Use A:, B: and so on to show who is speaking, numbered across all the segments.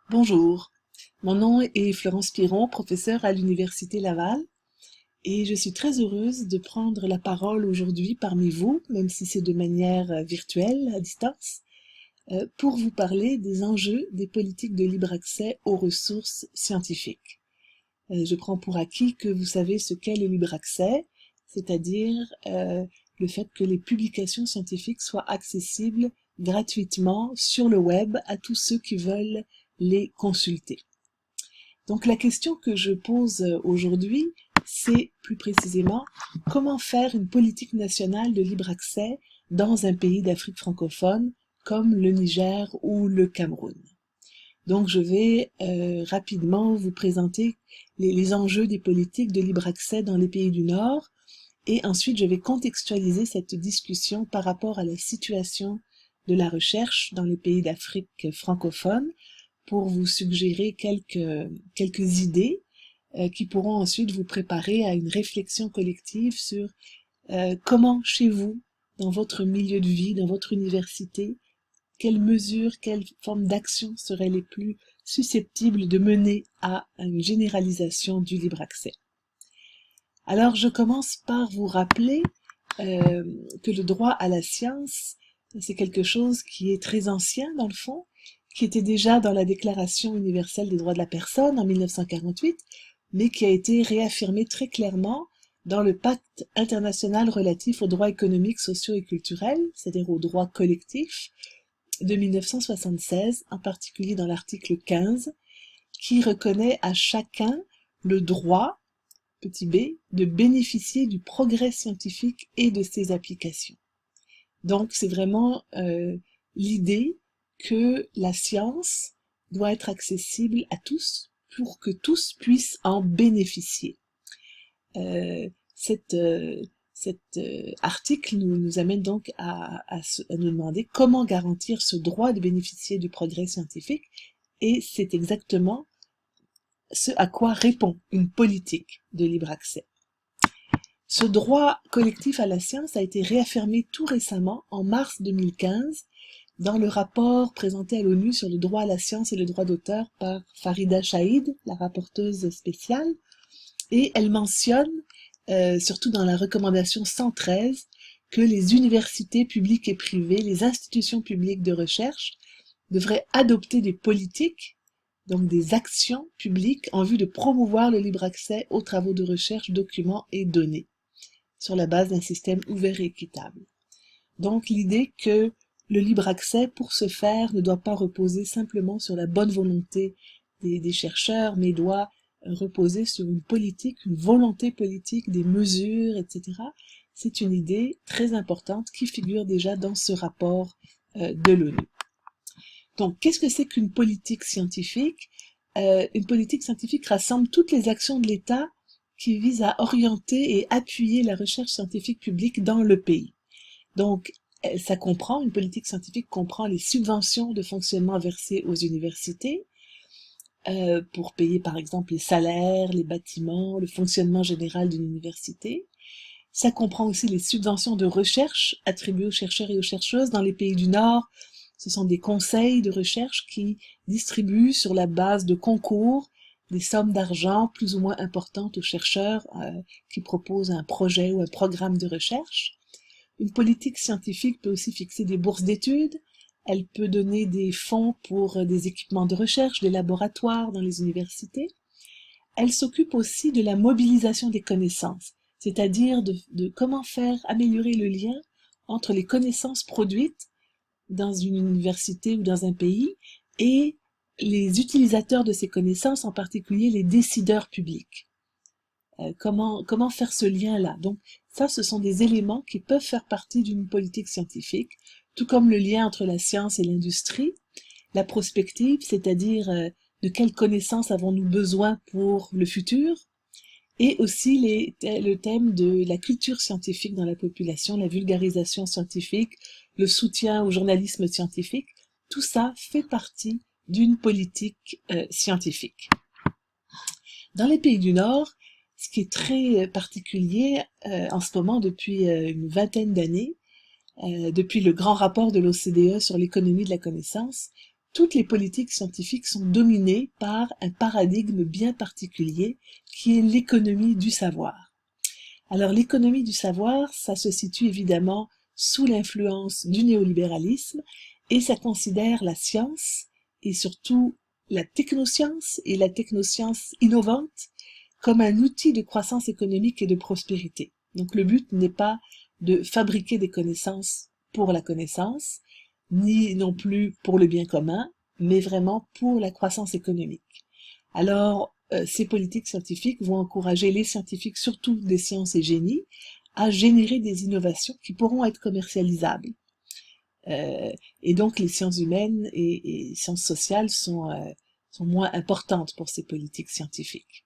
A: Bonjour, mon nom est Florence Piron, professeure à l'Université Laval, et je suis très heureuse de prendre la parole aujourd'hui parmi vous, même si c'est de manière virtuelle, à distance, pour vous parler des enjeux des politiques de libre accès aux ressources scientifiques. Je prends pour acquis que vous savez ce qu'est le libre accès, c'est-à-dire le fait que les publications scientifiques soient accessibles gratuitement sur le web à tous ceux qui veulent les consulter. Donc la question que je pose aujourd'hui, c'est plus précisément comment faire une politique nationale de libre accès dans un pays d'Afrique francophone comme le Niger ou le Cameroun. Donc je vais rapidement vous présenter les enjeux des politiques de libre accès dans les pays du Nord et ensuite je vais contextualiser cette discussion par rapport à la situation de la recherche dans les pays d'Afrique francophone pour vous suggérer quelques idées qui pourront ensuite vous préparer à une réflexion collective sur comment chez vous, dans votre milieu de vie, dans votre université, quelles mesures, quelles formes d'action seraient les plus susceptibles de mener à une généralisation du libre accès. Alors je commence par vous rappeler que le droit à la science, c'est quelque chose qui est très ancien dans le fond, qui était déjà dans la Déclaration universelle des droits de la personne en 1948, mais qui a été réaffirmé très clairement dans le Pacte international relatif aux droits économiques, sociaux et culturels, c'est-à-dire aux droits collectifs, de 1976, en particulier dans l'article 15, qui reconnaît à chacun le droit, petit b, de bénéficier du progrès scientifique et de ses applications. Donc c'est vraiment l'idée que la science doit être accessible à tous pour que tous puissent en bénéficier. Cet article nous amène donc à nous demander comment garantir ce droit de bénéficier du progrès scientifique, et c'est exactement ce à quoi répond une politique de libre accès. Ce droit collectif à la science a été réaffirmé tout récemment, en mars 2015, dans le rapport présenté à l'ONU sur le droit à la science et le droit d'auteur par Farida Chaïd, la rapporteuse spéciale, et elle mentionne, surtout dans la recommandation 113, que les universités publiques et privées, les institutions publiques de recherche, devraient adopter des politiques, donc des actions publiques en vue de promouvoir le libre accès aux travaux de recherche, documents et données, sur la base d'un système ouvert et équitable. Donc l'idée que le libre accès, pour ce faire, ne doit pas reposer simplement sur la bonne volonté des chercheurs, mais doit reposer sur une politique, une volonté politique, des mesures, etc. C'est une idée très importante qui figure déjà dans ce rapport de l'ONU. Donc, qu'est-ce que c'est qu'une politique scientifique? Une politique scientifique rassemble toutes les actions de l'État qui visent à orienter et appuyer la recherche scientifique publique dans le pays. Donc, une politique scientifique comprend les subventions de fonctionnement versées aux universités, pour payer par exemple les salaires, les bâtiments, le fonctionnement général d'une université. Ça comprend aussi les subventions de recherche attribuées aux chercheurs et aux chercheuses. Dans les pays du Nord, ce sont des conseils de recherche qui distribuent sur la base de concours des sommes d'argent plus ou moins importantes aux chercheurs qui proposent un projet ou un programme de recherche. Une politique scientifique peut aussi fixer des bourses d'études. Elle peut donner des fonds pour des équipements de recherche, des laboratoires dans les universités. Elle s'occupe aussi de la mobilisation des connaissances, c'est-à-dire de comment faire améliorer le lien entre les connaissances produites dans une université ou dans un pays et les utilisateurs de ces connaissances, en particulier les décideurs publics. Comment faire ce lien-là? Donc ça, ce sont des éléments qui peuvent faire partie d'une politique scientifique, tout comme le lien entre la science et l'industrie, la prospective, c'est-à-dire de quelles connaissances avons-nous besoin pour le futur, et aussi le thème de la culture scientifique dans la population, la vulgarisation scientifique, le soutien au journalisme scientifique. Tout ça fait partie d'une politique scientifique. Dans les pays du Nord, ce qui est très particulier en ce moment depuis une vingtaine d'années, depuis le grand rapport de l'OCDE sur l'économie de la connaissance, toutes les politiques scientifiques sont dominées par un paradigme bien particulier qui est l'économie du savoir. Alors l'économie du savoir, ça se situe évidemment sous l'influence du néolibéralisme et ça considère la science et surtout la technoscience et la technoscience innovante comme un outil de croissance économique et de prospérité. Donc le but n'est pas de fabriquer des connaissances pour la connaissance, ni non plus pour le bien commun, mais vraiment pour la croissance économique. Alors, ces politiques scientifiques vont encourager les scientifiques, surtout des sciences et génies, à générer des innovations qui pourront être commercialisables. Et donc, les sciences humaines et sciences sociales sont moins importantes pour ces politiques scientifiques.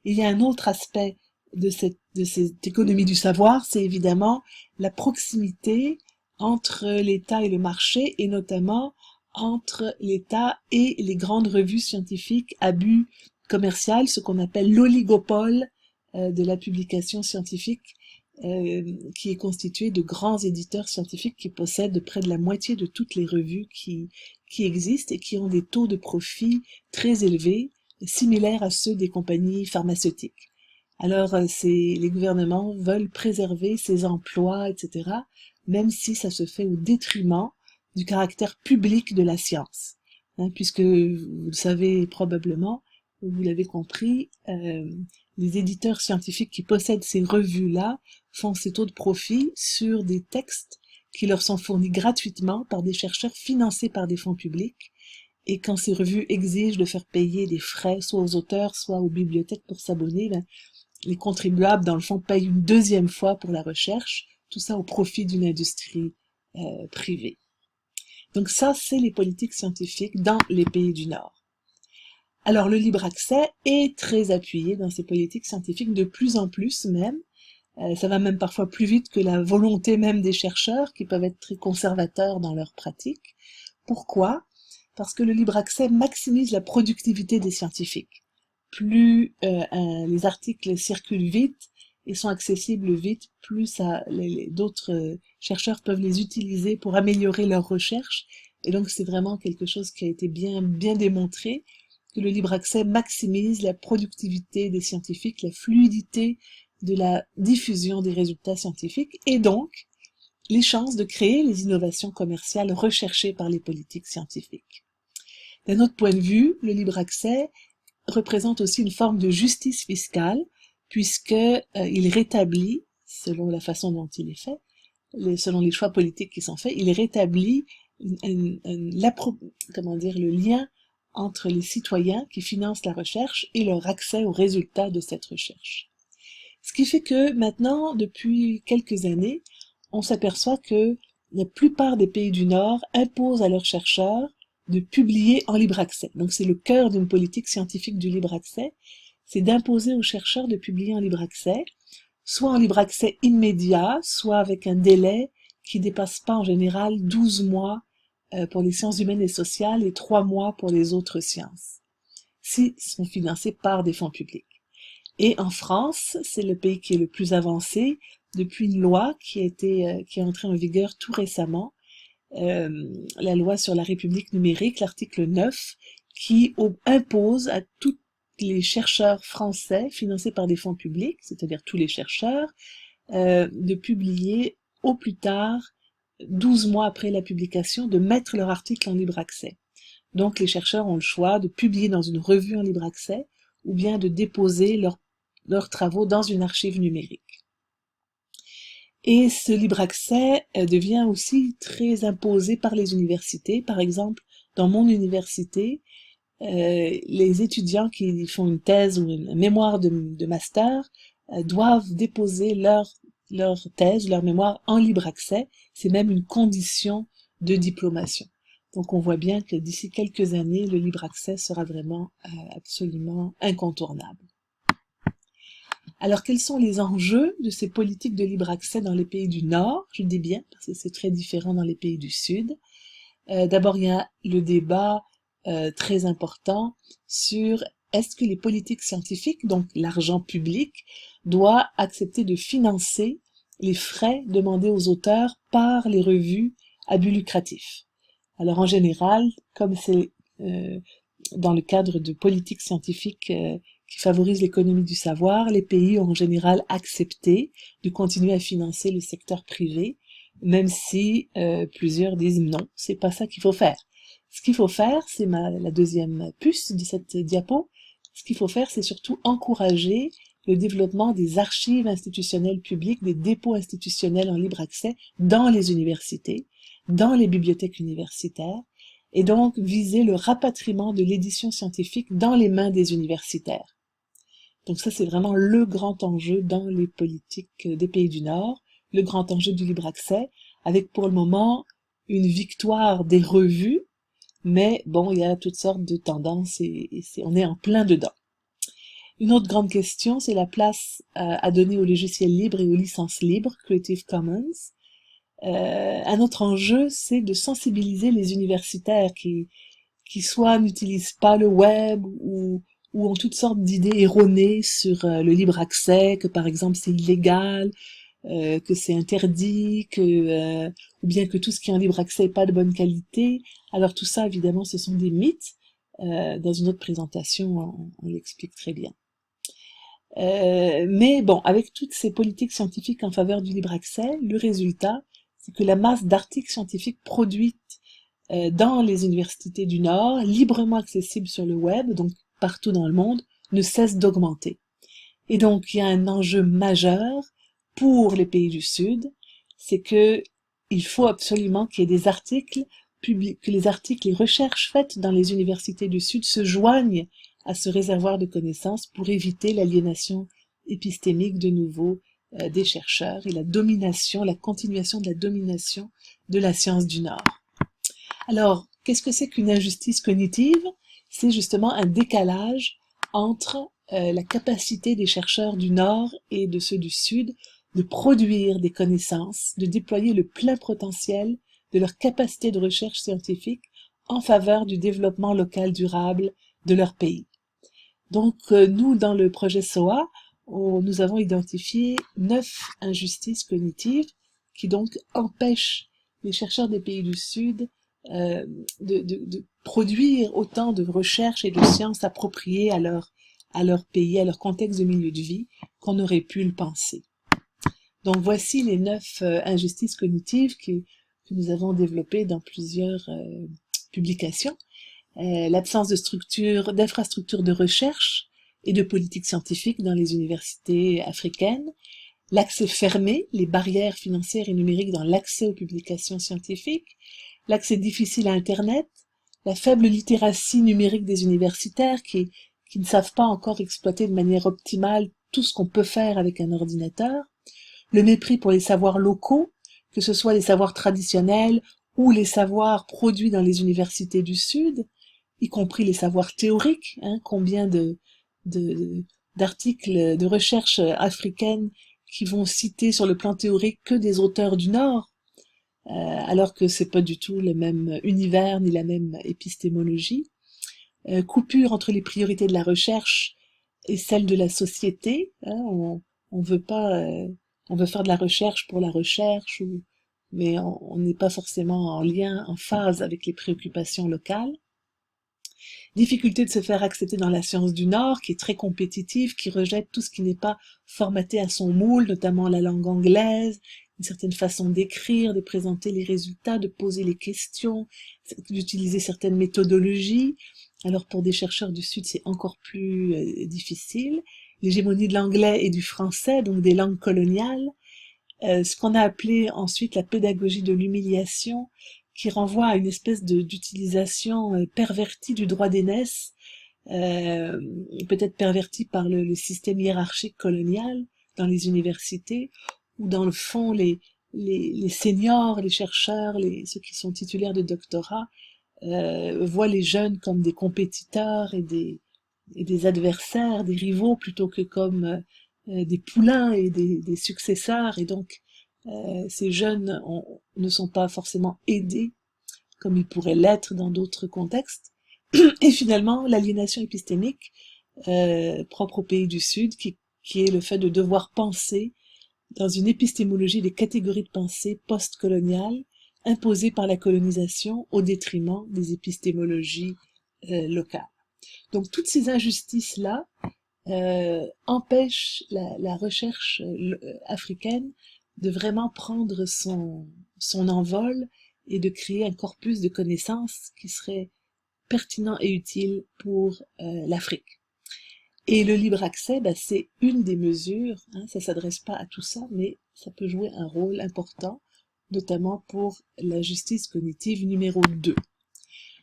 A: Il y a un autre aspect de cette économie du savoir, c'est évidemment la proximité entre l'État et le marché, et notamment entre l'État et les grandes revues scientifiques à but commercial, ce qu'on appelle l'oligopole de la publication scientifique, qui est constitué de grands éditeurs scientifiques qui possèdent près de la moitié de toutes les revues qui existent et qui ont des taux de profit très élevés, similaires à ceux des compagnies pharmaceutiques. Alors, les gouvernements veulent préserver ces emplois, etc., même si ça se fait au détriment du caractère public de la science. Puisque, vous le savez probablement, vous l'avez compris, les éditeurs scientifiques qui possèdent ces revues-là font ces taux de profit sur des textes qui leur sont fournis gratuitement par des chercheurs financés par des fonds publics. Et quand ces revues exigent de faire payer des frais, soit aux auteurs, soit aux bibliothèques pour s'abonner, les contribuables, dans le fond, payent une deuxième fois pour la recherche, tout ça au profit d'une industrie privée. Donc ça, c'est les politiques scientifiques dans les pays du Nord. Alors le libre accès est très appuyé dans ces politiques scientifiques, de plus en plus même. Ça va même parfois plus vite que la volonté même des chercheurs, qui peuvent être très conservateurs dans leur pratique. Pourquoi ? Parce que le libre accès maximise la productivité des scientifiques. Plus les articles circulent vite et sont accessibles vite, plus d'autres chercheurs peuvent les utiliser pour améliorer leurs recherches. Et donc c'est vraiment quelque chose qui a été bien démontré, que le libre accès maximise la productivité des scientifiques, la fluidité de la diffusion des résultats scientifiques et donc les chances de créer les innovations commerciales recherchées par les politiques scientifiques. D'un autre point de vue, le libre accès représente aussi une forme de justice fiscale, puisque il rétablit, selon la façon dont il est fait, selon les choix politiques qui sont faits, il rétablit le lien entre les citoyens qui financent la recherche et leur accès aux résultats de cette recherche. Ce qui fait que maintenant, depuis quelques années, on s'aperçoit que la plupart des pays du Nord imposent à leurs chercheurs de publier en libre accès. Donc c'est le cœur d'une politique scientifique du libre accès, c'est d'imposer aux chercheurs de publier en libre accès, soit en libre accès immédiat, soit avec un délai qui dépasse pas en général 12 mois pour les sciences humaines et sociales et 3 mois pour les autres sciences, s'ils sont financés par des fonds publics. Et en France, c'est le pays qui est le plus avancé depuis une loi qui est entrée en vigueur tout récemment, la loi sur la République numérique, l'article 9, qui impose à tous les chercheurs français financés par des fonds publics, c'est-à-dire tous les chercheurs, de publier au plus tard 12 mois après la publication, de mettre leur article en libre accès. Donc les chercheurs ont le choix de publier dans une revue en libre accès ou bien de déposer leurs travaux dans une archive numérique. Et ce libre accès devient aussi très imposé par les universités. Par exemple, dans mon université, les étudiants qui font une thèse ou un mémoire de master doivent déposer leur thèse, leur mémoire en libre accès. C'est même une condition de diplomation. Donc on voit bien que d'ici quelques années, le libre accès sera vraiment absolument incontournable. Alors quels sont les enjeux de ces politiques de libre accès dans les pays du Nord? Je dis bien, parce que c'est très différent dans les pays du Sud. D'abord, il y a le débat très important sur est-ce que les politiques scientifiques, donc l'argent public, doit accepter de financer les frais demandés aux auteurs par les revues à but lucratif. Alors en général, comme c'est dans le cadre de politiques scientifiques qui favorisent l'économie du savoir, les pays ont en général accepté de continuer à financer le secteur privé, même si plusieurs disent non, c'est pas ça qu'il faut faire. Ce qu'il faut faire, c'est la deuxième puce de cette diapo, ce qu'il faut faire, c'est surtout encourager le développement des archives institutionnelles publiques, des dépôts institutionnels en libre accès dans les universités, dans les bibliothèques universitaires, et donc viser le rapatriement de l'édition scientifique dans les mains des universitaires. Donc ça, c'est vraiment le grand enjeu dans les politiques des pays du Nord, le grand enjeu du libre accès, avec pour le moment une victoire des revues, mais bon, il y a toutes sortes de tendances et on est en plein dedans. Une autre grande question, c'est la place à donner aux logiciels libres et aux licences libres, Creative Commons. Un autre enjeu, c'est de sensibiliser les universitaires qui soit n'utilisent pas le web ou ont toutes sortes d'idées erronées sur le libre accès, que par exemple c'est illégal, que c'est interdit, ou bien que tout ce qui est en libre accès n'est pas de bonne qualité. Alors tout ça, évidemment, ce sont des mythes. Dans une autre présentation, on l'explique très bien. Mais bon, avec toutes ces politiques scientifiques en faveur du libre accès, le résultat, c'est que la masse d'articles scientifiques produits dans les universités du Nord, librement accessibles sur le web, donc partout dans le monde, ne cesse d'augmenter. Et donc, il y a un enjeu majeur pour les pays du Sud, c'est que il faut absolument qu'il y ait des articles publics, que les articles, les recherches faites dans les universités du Sud se joignent à ce réservoir de connaissances pour éviter l'aliénation épistémique de nouveau des chercheurs et la domination, la continuation de la domination de la science du Nord. Alors, qu'est-ce que c'est qu'une injustice cognitive? C'est justement un décalage entre la capacité des chercheurs du Nord et de ceux du Sud de produire des connaissances, de déployer le plein potentiel de leur capacité de recherche scientifique en faveur du développement local durable de leur pays. Donc, nous, dans le projet SOA, nous avons identifié 9 injustices cognitives qui donc empêchent les chercheurs des pays du Sud de produire autant de recherches et de sciences appropriées à leur pays, à leur contexte de milieu de vie, qu'on aurait pu le penser. Donc voici les 9 injustices cognitives que nous avons développées dans plusieurs publications. L'absence de d'infrastructures de recherche et de politique scientifique dans les universités africaines, l'accès fermé, les barrières financières et numériques dans l'accès aux publications scientifiques, l'accès difficile à Internet, la faible littératie numérique des universitaires qui ne savent pas encore exploiter de manière optimale tout ce qu'on peut faire avec un ordinateur, le mépris pour les savoirs locaux, que ce soit les savoirs traditionnels ou les savoirs produits dans les universités du Sud, y compris les savoirs théoriques, combien d'articles de recherche africaines qui vont citer sur le plan théorique que des auteurs du Nord, alors que c'est pas du tout le même univers ni la même épistémologie. Coupure entre les priorités de la recherche et celles de la société. On veut pas, on veut faire de la recherche pour la recherche, mais on n'est pas forcément en lien, en phase avec les préoccupations locales. Difficulté de se faire accepter dans la science du Nord, qui est très compétitive, qui rejette tout ce qui n'est pas formaté à son moule, notamment la langue anglaise, une certaine façon d'écrire, de présenter les résultats, de poser les questions, d'utiliser certaines méthodologies. Alors pour des chercheurs du Sud, c'est encore plus difficile. L'hégémonie de l'anglais et du français, donc des langues coloniales. Ce qu'on a appelé ensuite la pédagogie de l'humiliation, qui renvoie à une espèce d'utilisation pervertie du droit d'aînesse, peut-être pervertie par le système hiérarchique colonial dans les universités, où dans le fond les seniors, les chercheurs, ceux qui sont titulaires de doctorat, voient les jeunes comme des compétiteurs et des adversaires, des rivaux, plutôt que comme des poulains et des successeurs, et donc ces jeunes ne sont pas forcément aidés comme ils pourraient l'être dans d'autres contextes. Et finalement, l'aliénation épistémique propre au pays du Sud, qui est le fait de devoir penser dans une épistémologie des catégories de pensée post-coloniales, imposées par la colonisation au détriment des épistémologies locales. Donc toutes ces injustices-là empêchent la recherche africaine de vraiment prendre son envol et de créer un corpus de connaissances qui serait pertinent et utile pour l'Afrique. Et le libre accès, c'est une des mesures, ça s'adresse pas à tout ça, mais ça peut jouer un rôle important, notamment pour la justice cognitive numéro 2.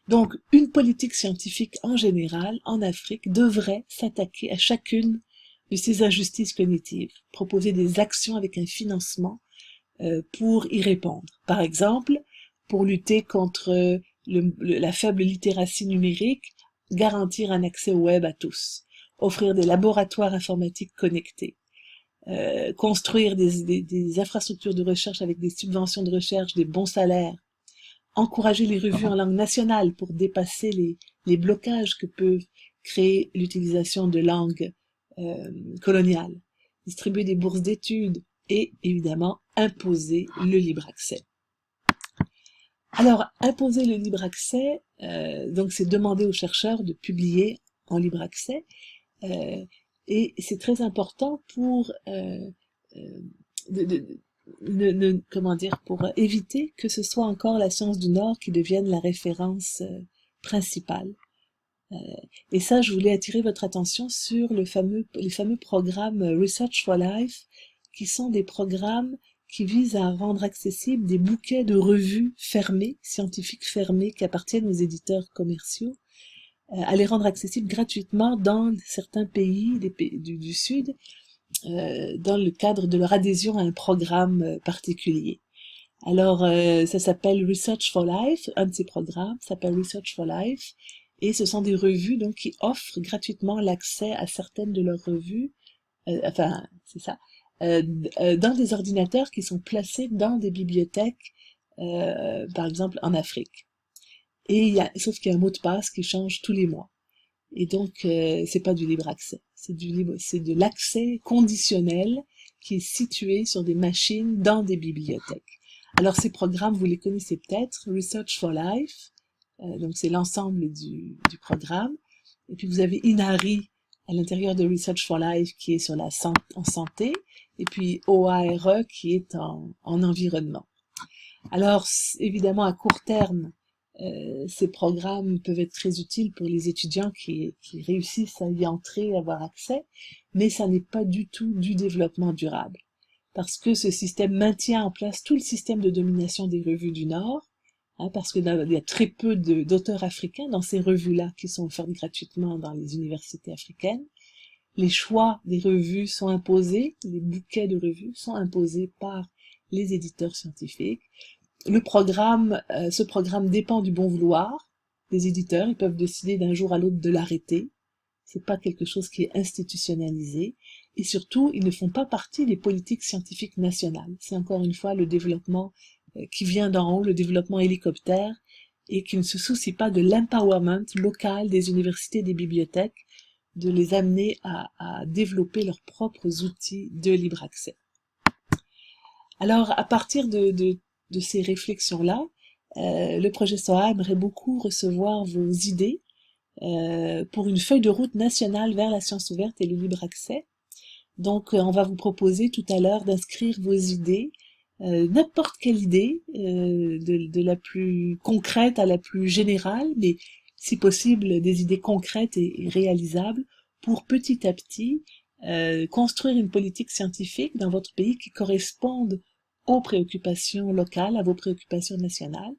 A: Donc, une politique scientifique en général, en Afrique, devrait s'attaquer à chacune de ces injustices cognitives, proposer des actions avec un financement pour y répondre. Par exemple, pour lutter contre la faible littératie numérique, garantir un accès au web à tous, offrir des laboratoires informatiques connectés, construire des infrastructures de recherche avec des subventions de recherche, des bons salaires, encourager les revues en langue nationale pour dépasser les blocages que peuvent créer l'utilisation de langues coloniales, distribuer des bourses d'études et évidemment imposer le libre accès. Alors, imposer le libre accès, donc c'est demander aux chercheurs de publier en libre accès, et c'est très important pour pour éviter que ce soit encore la science du Nord qui devienne la référence principale. Et ça, je voulais attirer votre attention sur les fameux programmes Research for Life, qui sont des programmes qui visent à rendre accessibles des bouquets de revues fermées, scientifiques fermées, qui appartiennent aux éditeurs commerciaux, à les rendre accessibles gratuitement dans certains pays, du Sud, dans le cadre de leur adhésion à un programme particulier. Alors, ça s'appelle Research for Life, un de ces programmes s'appelle Research for Life, et ce sont des revues donc qui offrent gratuitement l'accès à certaines de leurs revues, dans des ordinateurs qui sont placés dans des bibliothèques, par exemple en Afrique. Et sauf qu'il y a un mot de passe qui change tous les mois. Et donc, c'est pas du libre accès. C'est de l'accès conditionnel qui est situé sur des machines dans des bibliothèques. Alors, ces programmes, vous les connaissez peut-être, Research for Life, donc c'est l'ensemble du programme. Et puis, vous avez INARI à l'intérieur de Research for Life qui est sur en santé, et puis OARE qui est en environnement. Alors, évidemment, à court terme, ces programmes peuvent être très utiles pour les étudiants qui réussissent à y entrer, à avoir accès, mais ça n'est pas du tout du développement durable. Parce que ce système maintient en place tout le système de domination des revues du Nord, parce qu'il y a très peu d'auteurs africains dans ces revues-là qui sont offertes gratuitement dans les universités africaines. Les choix des revues sont imposés, les bouquets de revues sont imposés par les éditeurs scientifiques. Ce programme dépend du bon vouloir des éditeurs. Ils peuvent décider d'un jour à l'autre de l'arrêter. C'est pas quelque chose qui est institutionnalisé. Et surtout, ils ne font pas partie des politiques scientifiques nationales. C'est encore une fois le développement qui vient d'en haut, le développement hélicoptère, et qui ne se soucie pas de l'empowerment local des universités et des bibliothèques, de les amener à développer leurs propres outils de libre accès. Alors, à partir de ces réflexions-là, le projet SOA aimerait beaucoup recevoir vos idées pour une feuille de route nationale vers la science ouverte et le libre accès. Donc, on va vous proposer tout à l'heure d'inscrire vos idées, n'importe quelle idée, de la plus concrète à la plus générale, mais si possible des idées concrètes et réalisables pour petit à petit construire une politique scientifique dans votre pays qui corresponde aux préoccupations locales, à vos préoccupations nationales,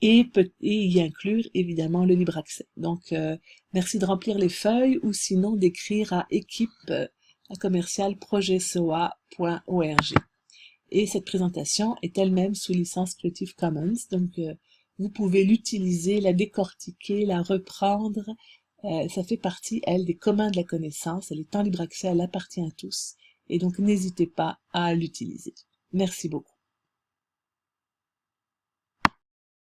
A: et y inclure évidemment le libre accès. Donc, merci de remplir les feuilles ou sinon d'écrire à équipe@projetsoa.org. Et cette présentation est elle-même sous licence Creative Commons, donc vous pouvez l'utiliser, la décortiquer, la reprendre. Ça fait partie, elle, des communs de la connaissance. Elle est en libre accès, elle appartient à tous. Et donc, n'hésitez pas à l'utiliser. Merci beaucoup.